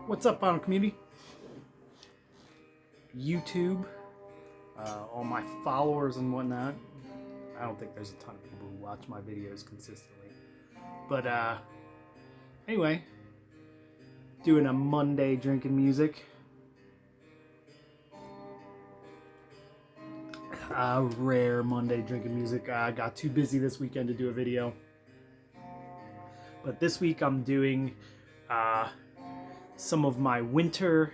What's up, Final Community? YouTube, all my followers and whatnot. I don't think there's a ton of people who watch my videos consistently. But anyway, doing a Monday drinking music. Rare Monday drinking music. I got too busy this weekend to do a video. But this week I'm doing some of my winter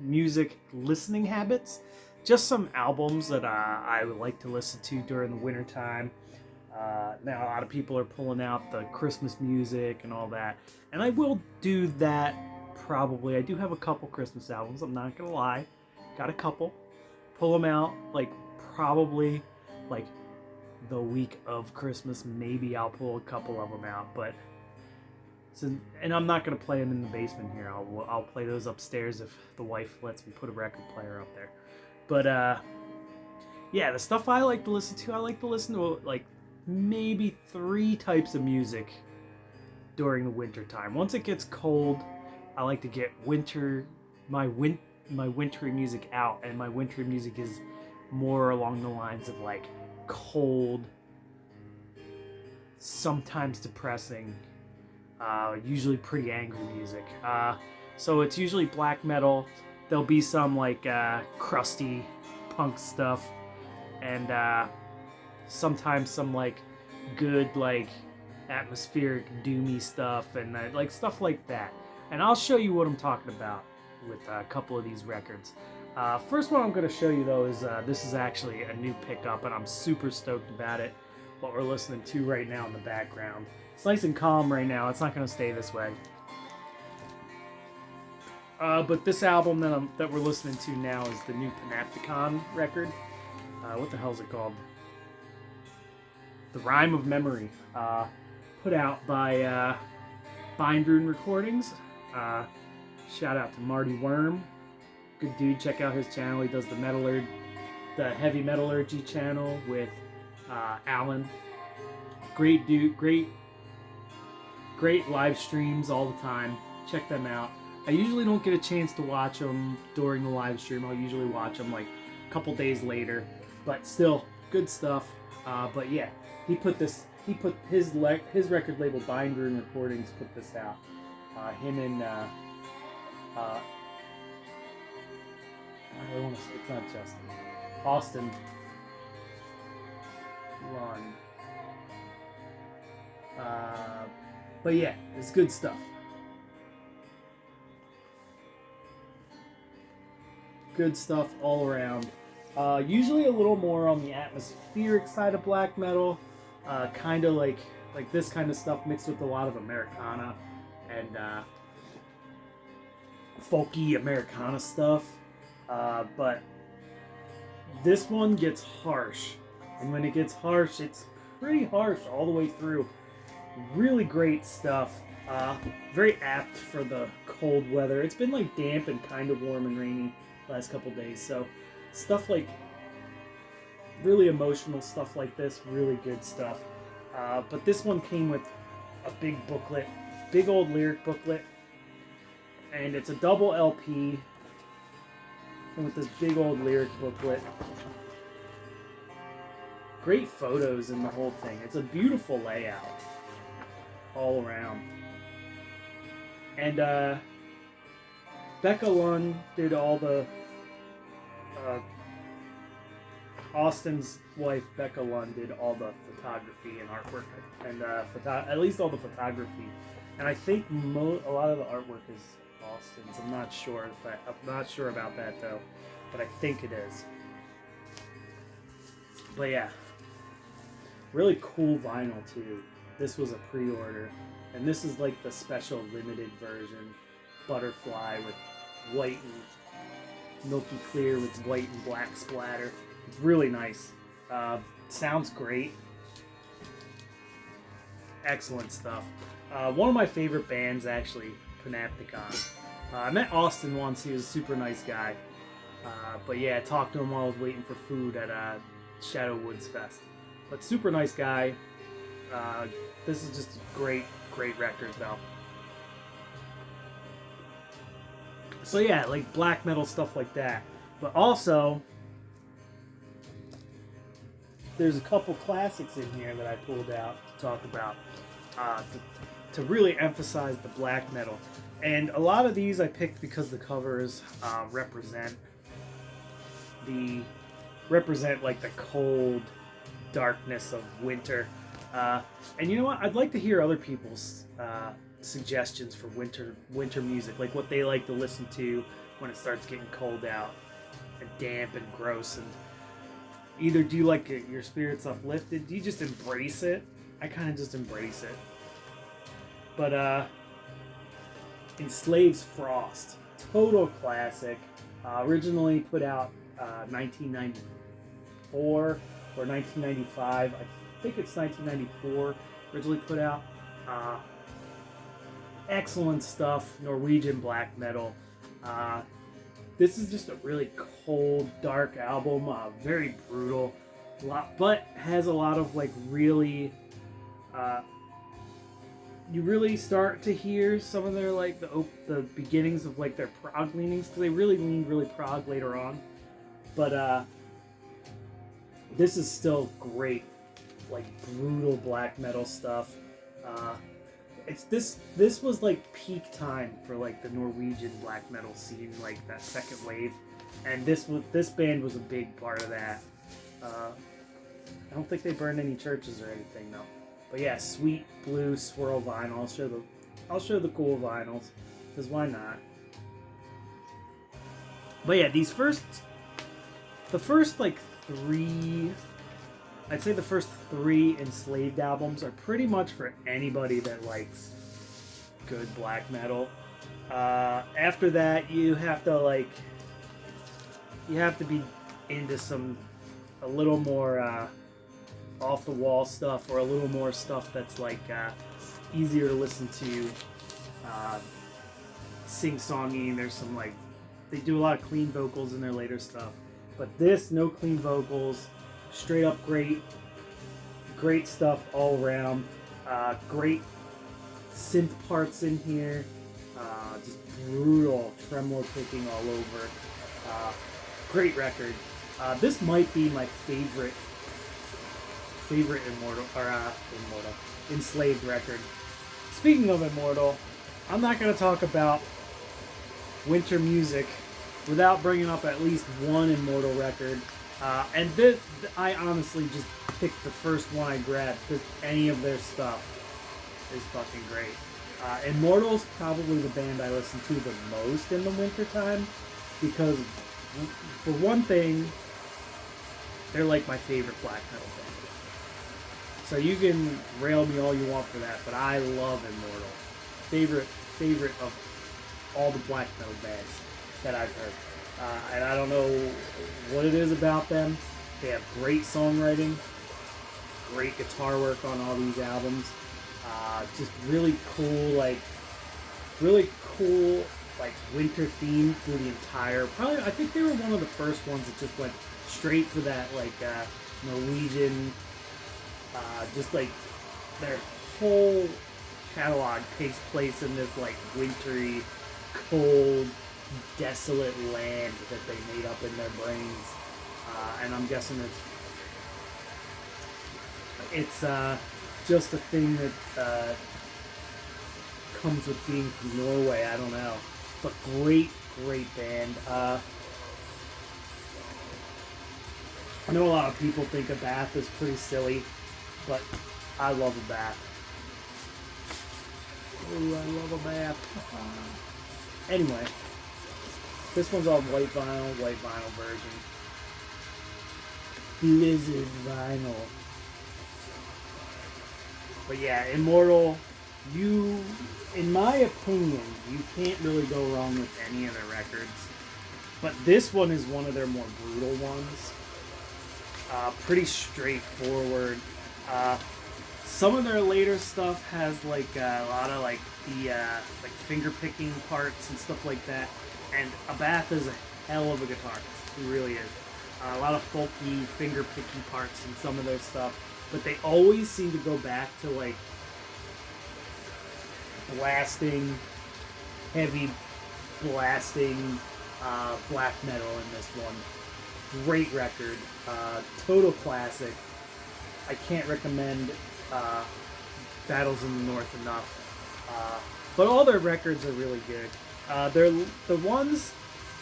music listening habits. Just some albums that I would like to listen to during the winter time. Now a lot of people are pulling out the Christmas music and all that. And I will do that probably. I do have a couple Christmas albums, I'm not gonna lie. Got a couple. Pull them out probably the week of Christmas. Maybe I'll pull a couple of them out, but and I'm not gonna play them in the basement here. I'll play those upstairs if the wife lets me put a record player up there. But yeah, the stuff I like to listen to, like maybe 3 types of music during the winter time. Once it gets cold, I like to get my wintry music out, and my wintry music is more along the lines of like cold, sometimes depressing, usually pretty angry music. So it's usually black metal. There'll be some like crusty punk stuff, and sometimes some like good like atmospheric doomy stuff, and like stuff like that. And I'll show you what I'm talking about with a couple of these records. First one I'm going to show you though is this is actually a new pickup, and I'm super stoked about it. What we're listening to right now in the background. It's nice and calm right now. It's not going to stay this way. But this album that we're listening to now is the new Panopticon record. What the hell is it called? The Rime of Memory. Put out by Rune Recordings. Shout out to Marty Worm. Good dude. Check out his channel. He does the heavy metallurgy channel with Alan. Great dude. Great live streams all the time. Check them out. I usually don't get a chance to watch them during the live stream. I'll usually watch them like a couple days later, but still good stuff. But yeah, he put his record label Rune Recordings put this out. Him and I don't want to say, it's not Justin. Austin Lund. But yeah, it's good stuff. Good stuff all around. Usually a little more on the atmospheric side of black metal. Kind of like this kind of stuff mixed with a lot of Americana and folky Americana stuff. But this one gets harsh. And when it gets harsh, it's pretty harsh all the way through. Really great stuff. Very apt for the cold weather. It's been like damp and kind of warm and rainy last couple days. So stuff like really emotional stuff like this, really good stuff. But this one came with a big booklet, big old lyric booklet. And it's a double LP. And with this big old lyric booklet. Great photos in the whole thing. It's a beautiful layout all around. And Becca Lund did all the Austin's wife Becca Lund did all the photography and artwork, and at least all the photography. And I think a lot of the artwork is Austin's. I'm not sure about that though, but I think it is. But yeah, really cool vinyl too. This was a pre-order, and this is like the special limited version, butterfly with white and milky clear with white and black splatter. It's really nice. Sounds great. Excellent stuff. One of my favorite bands actually, Panopticon. I met Austin once. He was a super nice guy. But yeah, I talked to him while I was waiting for food at Shadow Woods Fest. But super nice guy. This is just a great record though. So yeah, like black metal stuff like that. But also, there's a couple classics in here that I pulled out to talk about, to really emphasize the black metal. And a lot of these I picked because the covers represent like the cold darkness of winter. And you know what? I'd like to hear other people's suggestions for winter music, like what they like to listen to when it starts getting cold out and damp and gross. And either do you like your spirits uplifted? Do you just embrace it? I kind of just embrace it. But Enslaved Frost, total classic. Originally put out 1994 or 1995. I think it's 1994. Originally put out. Excellent stuff. Norwegian black metal. This is just a really cold, dark album. Very brutal, but has a lot of like really. You really start to hear some of their like the beginnings of like their prog leanings, because they really leaned really prog later on. But this is still great, like brutal black metal stuff. This was like peak time for like the Norwegian black metal scene, like that second wave, and this band was a big part of that. I don't think they burned any churches or anything though. But yeah, sweet blue swirl vinyl. I'll show the cool vinyls, because why not? But yeah, the first like three, I'd say the first three Enslaved albums are pretty much for anybody that likes good black metal. After that, you have to be into a little more off the wall stuff, or a little more stuff that's like easier to listen to, sing-songy. There's some like, they do a lot of clean vocals in their later stuff, but this, no clean vocals, straight up great stuff all around. Great synth parts in here, just brutal tremolo picking all over. Great record. This might be my favorite Enslaved record. Speaking of Immortal, I'm not going to talk about winter music without bringing up at least one Immortal record. And this, I honestly just picked the first one I grabbed, because any of their stuff is fucking great. Immortal's probably the band I listen to the most in the wintertime, because for one thing, they're like my favorite black metal band. So you can rail me all you want for that, but I love Immortal. Favorite of all the black metal bands that I've heard. And I don't know what it is about them. They have great songwriting, great guitar work on all these albums. Just really cool winter theme through the entire. Probably, I think they were one of the first ones that just went straight for that Norwegian. Just like their whole catalog takes place in this like wintry, cold, desolate land that they made up in their brains, and I'm guessing it's just a thing that comes with being from Norway. I don't know, but great band. I know a lot of people think a bath is pretty silly, but I love a bath. Ooh, I love a bath. Anyway, this one's all white vinyl version. Blizzard vinyl. But yeah, Immortal, in my opinion, you can't really go wrong with any of their records. But this one is one of their more brutal ones. Pretty straightforward. Some of their later stuff has like a lot of like the like finger picking parts and stuff like that. And Abath is a hell of a guitarist. He really is. A lot of folky finger picking parts in some of their stuff, but they always seem to go back to like blasting, heavy blasting black metal in this one. Great record, total classic. I can't recommend Battles in the North enough. But all their records are really good. They're the ones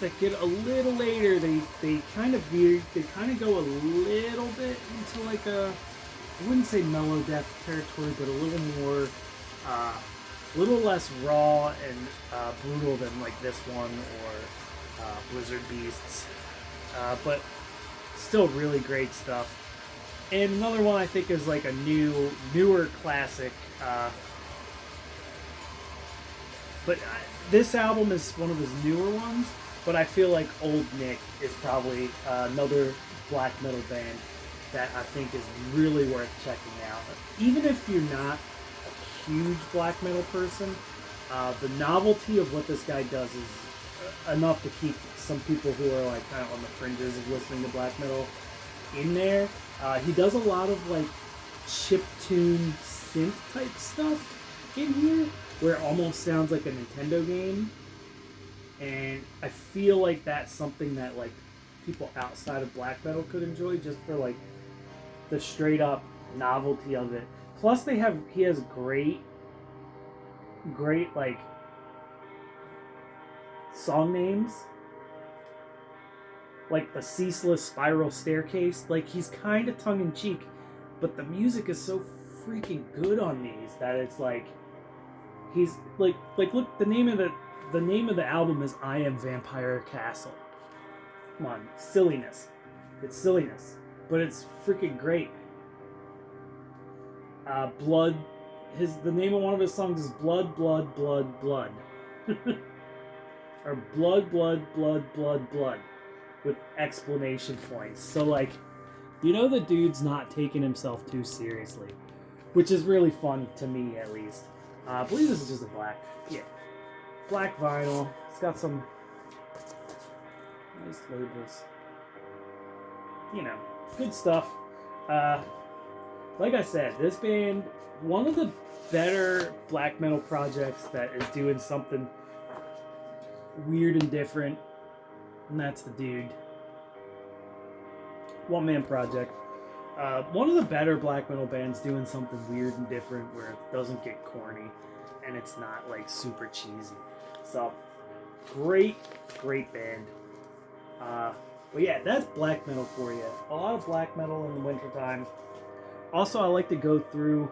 that get a little later. They kind of veer. They kind of go a little bit into like I wouldn't say mellow death territory, but a little more, a little less raw and brutal than like this one or Blizzard Beasts. But still really great stuff. And another one I think is like a newer classic. But this album is one of his newer ones. But I feel like Old Nick is probably another black metal band that I think is really worth checking out. Even if you're not a huge black metal person, the novelty of what this guy does is enough to keep some people who are like kind of on the fringes of listening to black metal in there. He does a lot of like chiptune synth type stuff in here, where it almost sounds like a Nintendo game. And I feel like that's something that like people outside of black metal could enjoy, just for like the straight up novelty of it. Plus he has great like song names, like the Ceaseless Spiral Staircase. Like, he's kind of tongue-in-cheek, but the music is so freaking good on these that it's like he's like look, the name of the album is I Am Vampire Castle. Come on, silliness. It's silliness, but it's freaking great. Blood. The name of one of his songs is Blood, Blood, Blood, Blood. Or Blood, Blood, Blood, Blood, Blood. With exclamation points. So, like, you know the dude's not taking himself too seriously. Which is really fun to me, at least. I believe this is just a black vinyl. It's got some nice labels. You know, good stuff. Like I said, this band, one of the better black metal projects that is doing something weird and different, and that's the dude. One man project. One of the better black metal bands doing something weird and different where it doesn't get corny and it's not like super cheesy. So, great band. But yeah, that's black metal for you. A lot of black metal in the wintertime. Also, I like to go through.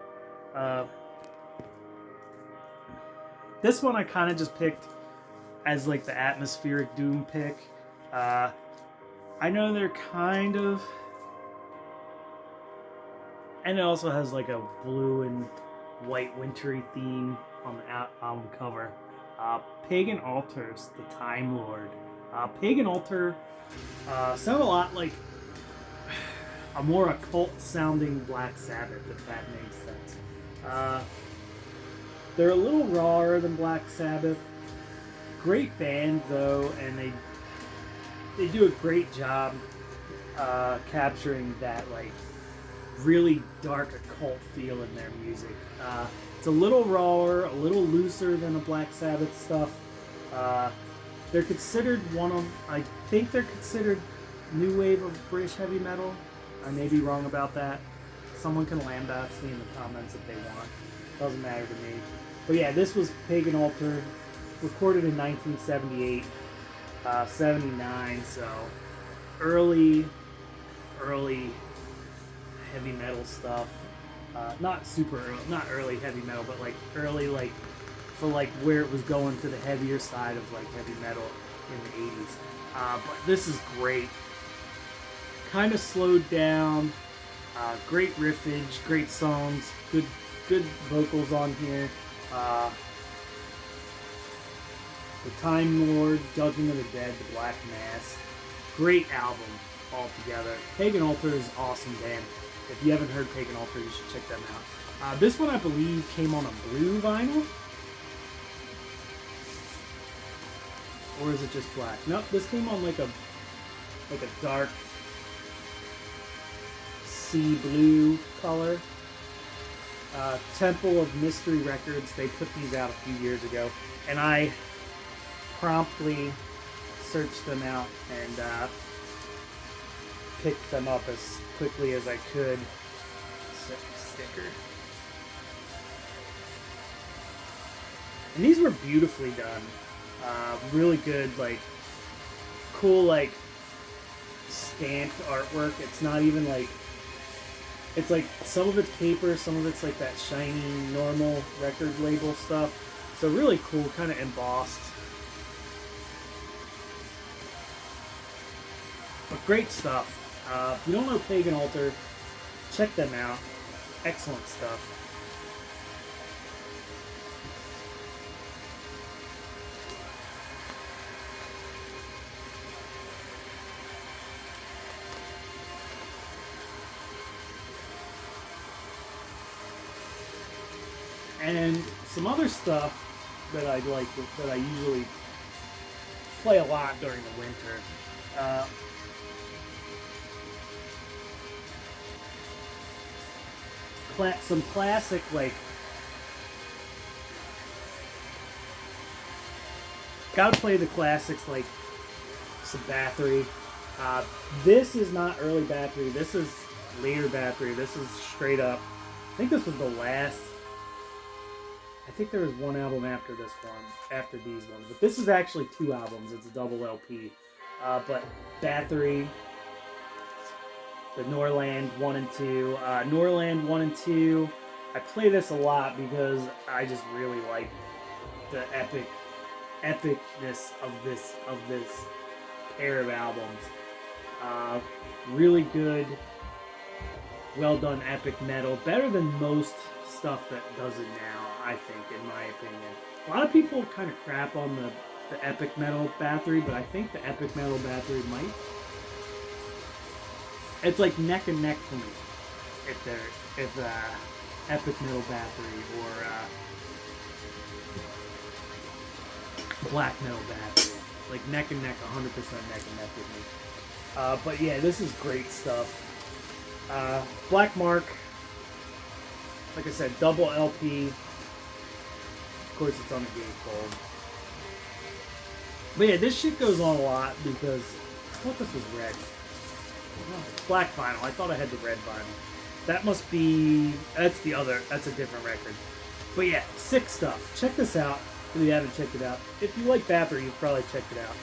This one I kind of just picked as like the atmospheric doom pick. I know they're kind of, and it also has like a blue and white wintry theme on the album cover. Pagan Altars, the Time Lord. Pagan Altar sound a lot like a more occult sounding Black Sabbath, if that makes sense. They're a little rawer than Black Sabbath. Great band though, and they do a great job capturing that like really dark occult feel in their music. It's a little rawer, a little looser than a Black Sabbath stuff. They're considered I think they're considered new wave of British heavy metal. I may be wrong about that. Someone can lambast me in the comments if they want. Doesn't matter to me. But yeah, this was Pagan Altar, recorded in 1978, 79, so early heavy metal stuff. Not super early, not early heavy metal, but like early like for like where it was going to the heavier side of like heavy metal in the 80s. But this is great. Kind of slowed down. Great riffage, great songs, good vocals on here. The Time Lord, Judgment of the Dead, The Black Mass. Great album altogether. Pagan Altar is an awesome band. If you haven't heard Pagan Altar, you should check them out. This one, I believe, came on a blue vinyl. Or is it just black? Nope, this came on like a dark sea blue color. Temple of Mystery Records, they put these out a few years ago, and I promptly searched them out and picked them up as quickly as I could. Sticker. And these were beautifully done. Really good, like, cool, like, stamped artwork. It's not even like, it's like some of it's paper, some of it's like that shiny normal record label stuff. So really cool, kind of embossed. But great stuff. If you don't know Pagan Altar, check them out. Excellent stuff. And some other stuff that I like, that I usually play a lot during the winter. Some classic, like, gotta play the classics, like some Bathory. This is not early Bathory. This is later Bathory. This is straight up. I think this was the last. I think there was one album after this one, after these ones, but this is actually 2 albums. It's a double LP. But Bathory, the Norland I and II. Norland I and II, I play this a lot because I just really like the epicness of this pair of albums. Really good, well done epic metal. Better than most stuff that does it now, I think, in my opinion. A lot of people kind of crap on the epic metal Bathory, but I think the epic metal Bathory might. It's like neck and neck for me. If epic metal Bathory or black metal Bathory, like neck and neck, 100% neck and neck with me. But yeah, this is great stuff. Black Mark, like I said, double LP. Of course, it's on the gatefold. But yeah, this shit goes on a lot because I thought this was red. Black vinyl. I thought I had the red vinyl. That must be... That's the other... That's a different record. But yeah, sick stuff. Check this out if you haven't checked it out. If you like Bathory, you've probably checked it out.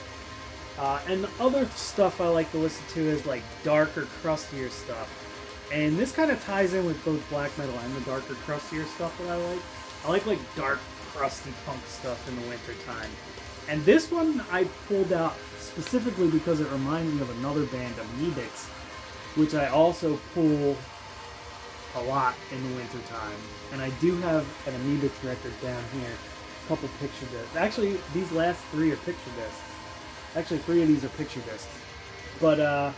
And the other stuff I like to listen to is like darker, crustier stuff. And this kind of ties in with both black metal and the darker, crustier stuff that I like. I like dark, crusty punk stuff in the winter time. And this one I pulled out specifically because it reminded me of another band, Amebix, which I also pull a lot in the winter time. And I do have an Amebix record down here, a couple picture discs. Actually, these last 3 are picture discs. Actually, 3 of these are picture discs. But yeah.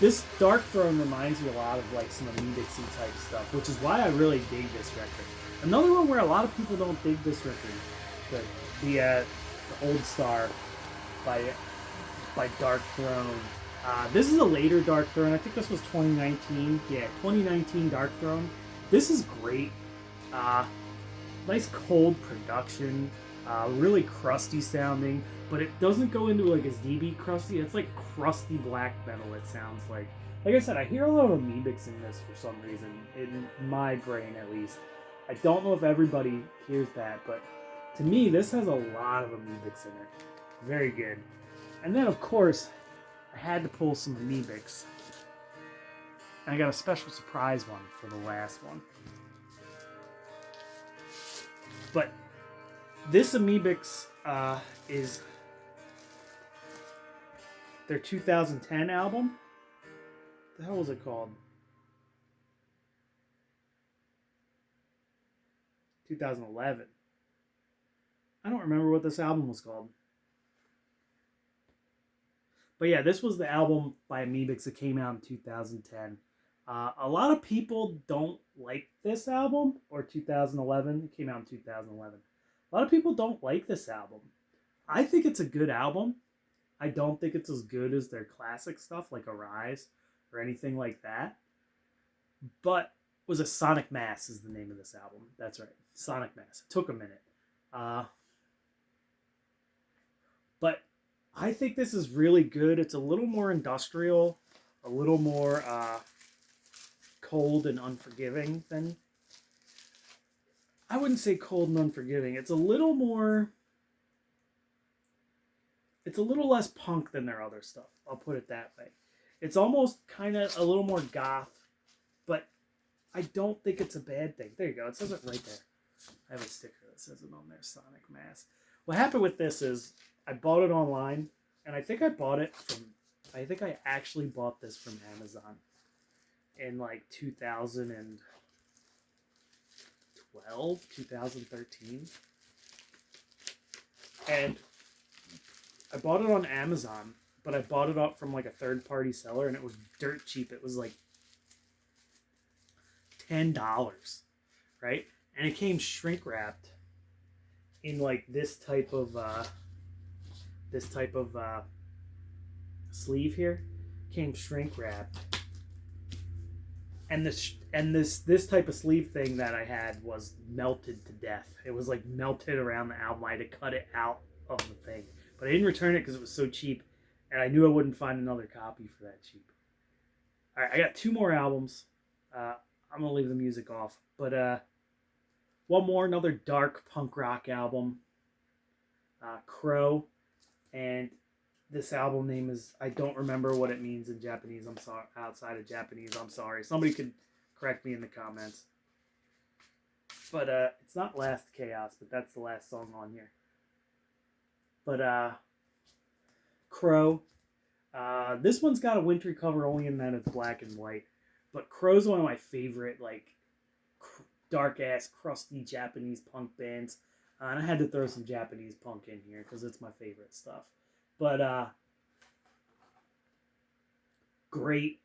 This Darkthrone reminds me a lot of like some Amebix-y type stuff, which is why I really dig this record. Another one where a lot of people don't dig this record, the Old Star by Darkthrone. This is a later Darkthrone. I think this was 2019. Yeah, 2019 Darkthrone. This is great. Nice cold production. Really crusty sounding, but it doesn't go into like as DB crusty. It's like crusty black metal, it sounds like. Like I said, I hear a lot of Amebix in this for some reason, in my brain at least. I don't know if everybody hears that, but to me, this has a lot of Amebix in it. Very good. And then, of course, I had to pull some Amebix. And I got a special surprise one for the last one. But this Amebix is their 2010 album. What the hell was it called? 2011. I don't remember what this album was called. But yeah, this was the album by Amebix that came out in 2010. A lot of people don't like this album, or 2011. It came out in 2011. A lot of people don't like this album. I think it's a good album. I don't think it's as good as their classic stuff like Arise or anything like that. But Was a Sonic Mass is the name of this album. That's right, Sonic Mass. It took a minute. But I think this is really good. It's a little more industrial, a little more cold and unforgiving than... I wouldn't say cold and unforgiving. It's a little more... It's a little less punk than their other stuff. I'll put it that way. It's almost kind of a little more goth, but I don't think it's a bad thing. There you go. It says it right there. I have a sticker that says it on there, Sonic Mass. What happened with this is I bought it online, and I think I bought it from... I think I actually bought this from Amazon in like 2012, 2013. And I bought it on Amazon, but I bought it up from like a third-party seller, and it was dirt cheap. It was like $10, right? And it came shrink wrapped in like this type of sleeve here. Came shrink wrapped, and this type of sleeve thing that I had was melted to death. It was like melted around the album. I had to cut it out of the thing, but I didn't return it because it was so cheap, and I knew I wouldn't find another copy for that cheap. All right, I got 2 more albums. I'm gonna leave the music off, but one more, another dark punk rock album, Crow, and this album name is, I don't remember what it means in Japanese. I'm sorry, outside of Japanese, I'm sorry. Somebody could correct me in the comments. But it's not Last Chaos, but that's the last song on here. But Crow, this one's got a wintry cover only in that it's black and white. But Crow's one of my favorite, like, dark-ass, crusty Japanese punk bands. And I had to throw some Japanese punk in here because it's my favorite stuff. But, great.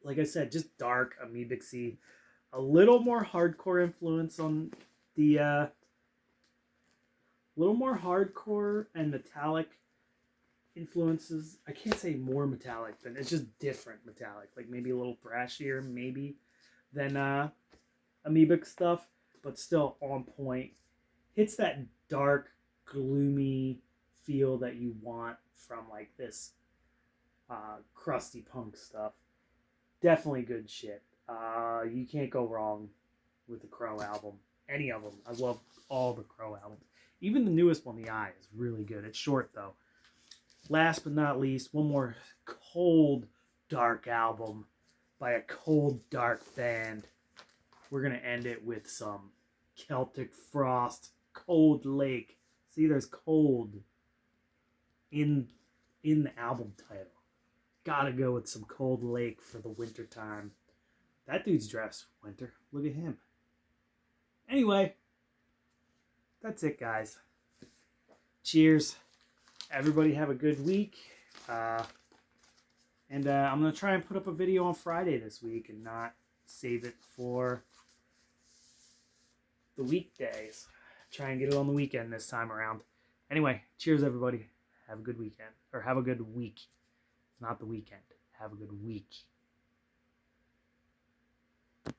Like I said, just dark, Amebix-y. A little more hardcore influence on the, little more hardcore and metallic influences. I can't say more metallic than, it's just different metallic. Like maybe a little thrashier, maybe, than, Amebix stuff. But still on point. Hits that dark, gloomy feel that you want from like this crusty punk stuff. Definitely good shit. You can't go wrong with the Crow album. Any of them. I love all the Crow albums. Even the newest one, The Eye, is really good. It's short though. Last but not least, one more cold, dark album by a cold, dark band. We're going to end it with some Celtic Frost, Cold Lake. See, there's cold in the album title. Gotta go with some Cold Lake for the winter time. That dude's dressed for winter. Look at him. Anyway, that's it, guys. Cheers. Everybody have a good week. And I'm going to try and put up a video on Friday this week and not save it for the weekdays. Try and get it on the weekend this time around. Anyway, cheers, everybody. Have a good weekend. Or have a good week. Not the weekend. Have a good week.